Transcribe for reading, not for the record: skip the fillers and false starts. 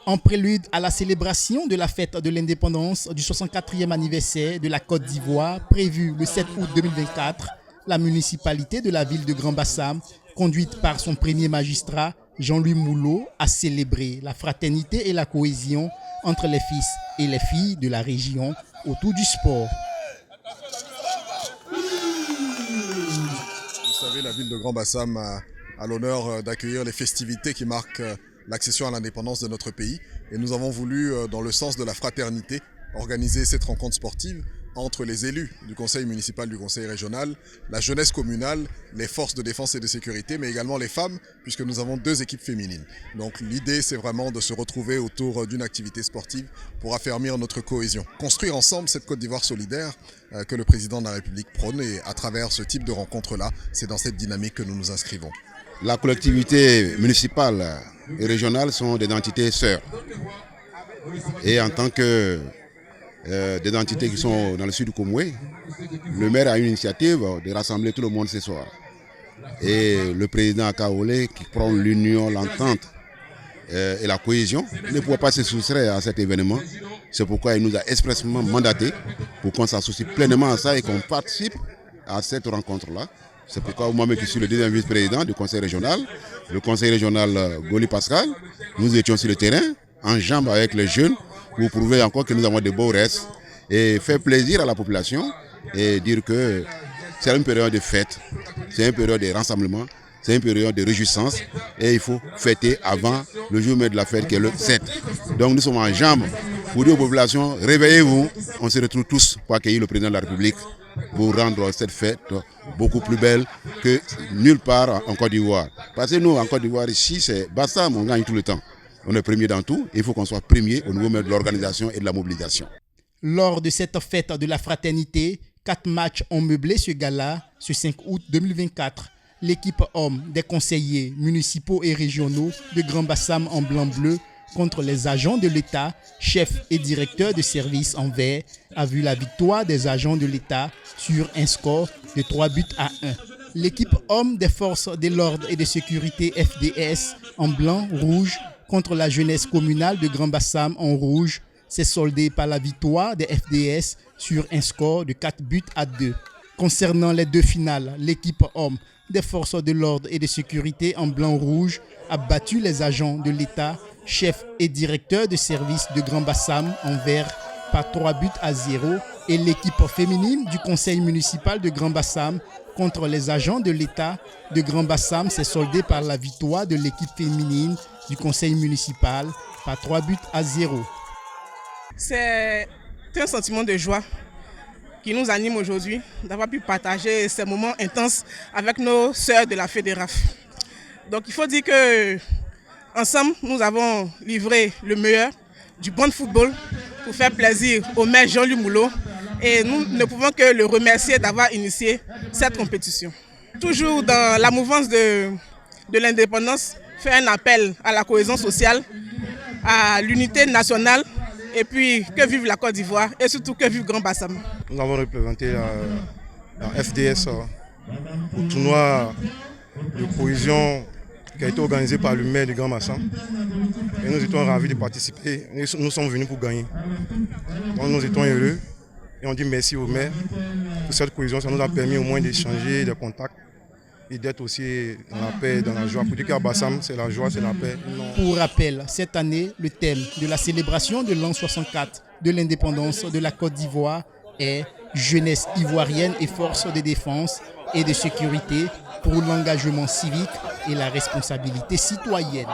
En prélude à la célébration de la fête de l'indépendance du 64e anniversaire de la Côte d'Ivoire, prévue le 7 août 2024, la municipalité de la ville de Grand-Bassam, conduite par son premier magistrat, Jean-Louis Moulot, a célébré la fraternité et la cohésion entre les fils et les filles de la région autour du sport. Vous savez, la ville de Grand-Bassam a l'honneur d'accueillir les festivités qui marquent l'accession à l'indépendance de notre pays. Et nous avons voulu, dans le sens de la fraternité, organiser cette rencontre sportive entre les élus du conseil municipal, du conseil régional, la jeunesse communale, les forces de défense et de sécurité, mais également les femmes, puisque nous avons 2 équipes féminines. Donc l'idée, c'est vraiment de se retrouver autour d'une activité sportive pour affermir notre cohésion. Construire ensemble cette Côte d'Ivoire solidaire que le président de la République prône, et à travers ce type de rencontre-là, c'est dans cette dynamique que nous nous inscrivons. La collectivité municipale et régionale sont des entités sœurs. Et en tant que des entités qui sont dans le sud du Comoué, le maire a une initiative de rassembler tout le monde ce soir. Et le président Akaolé, qui prend l'union, l'entente et la cohésion, ne pouvait pas se soustraire à cet événement. C'est pourquoi il nous a expressément mandaté pour qu'on s'associe pleinement à ça et qu'on participe à cette rencontre-là. C'est pourquoi moi-même qui suis le 2e vice-président du conseil régional, le conseil régional Goli Pascal, nous étions sur le terrain, en jambes avec les jeunes, pour prouver encore que nous avons de beaux restes et faire plaisir à la population et dire que c'est une période de fête, c'est une période de rassemblement, c'est une période de réjouissance et il faut fêter avant le jour même de la fête qui est le 7. Donc nous sommes en jambes pour dire aux populations, réveillez-vous, on se retrouve tous pour accueillir le président de la République pour rendre cette fête beaucoup plus belle que nulle part en Côte d'Ivoire. Parce que nous, en Côte d'Ivoire, ici, c'est Bassam, on gagne tout le temps. On est premier dans tout, il faut qu'on soit premier au niveau même de l'organisation et de la mobilisation. Lors de cette fête de la fraternité, 4 matchs ont meublé ce gala ce 5 août 2024. L'équipe homme des conseillers municipaux et régionaux de Grand-Bassam en blanc-bleu contre les agents de l'État, chefs et directeurs de services en vert, a vu la victoire des agents de l'État sur un score de 3 buts à 1. L'équipe homme des forces de l'ordre et de sécurité FDS en blanc-rouge contre la jeunesse communale de Grand-Bassam en rouge s'est soldée par la victoire des FDS sur un score de 4 buts à 2. Concernant les 2 finales, l'équipe homme des forces de l'ordre et de sécurité en blanc-rouge a battu les agents de l'État, chefs et directeurs de services de Grand-Bassam en vert par 3 buts à 0 et l'équipe féminine du conseil municipal de Grand-Bassam contre les agents de l'État de Grand-Bassam s'est soldée par la victoire de l'équipe féminine du conseil municipal par 3 buts à 0. C'est un sentiment de joie qui nous anime aujourd'hui d'avoir pu partager ces moments intenses avec nos sœurs de la FEDERAF. Donc il faut dire que ensemble, nous avons livré le meilleur du bon football pour faire plaisir au maire Jean-Louis Moulot et nous ne pouvons que le remercier d'avoir initié cette compétition. Toujours dans la mouvance de l'indépendance, faire un appel à la cohésion sociale, à l'unité nationale et puis que vive la Côte d'Ivoire et surtout que vive Grand-Bassam. Nous avons représenté la FDS au tournoi de cohésion qui a été organisé par le maire de Grand-Bassam. Et nous étions ravis de participer. Nous sommes venus pour gagner. Donc nous étions heureux et on dit merci au maire pour cette cohésion. Ça nous a permis au moins d'échanger des contacts et d'être aussi dans la paix, dans la joie. Pour dire qu'à Bassam, c'est la joie, c'est la paix. Pour rappel, cette année, le thème de la célébration de l'an 64 de l'indépendance de la Côte d'Ivoire est « Jeunesse ivoirienne et forces de défense et de sécurité pour l'engagement civique et la responsabilité citoyenne ».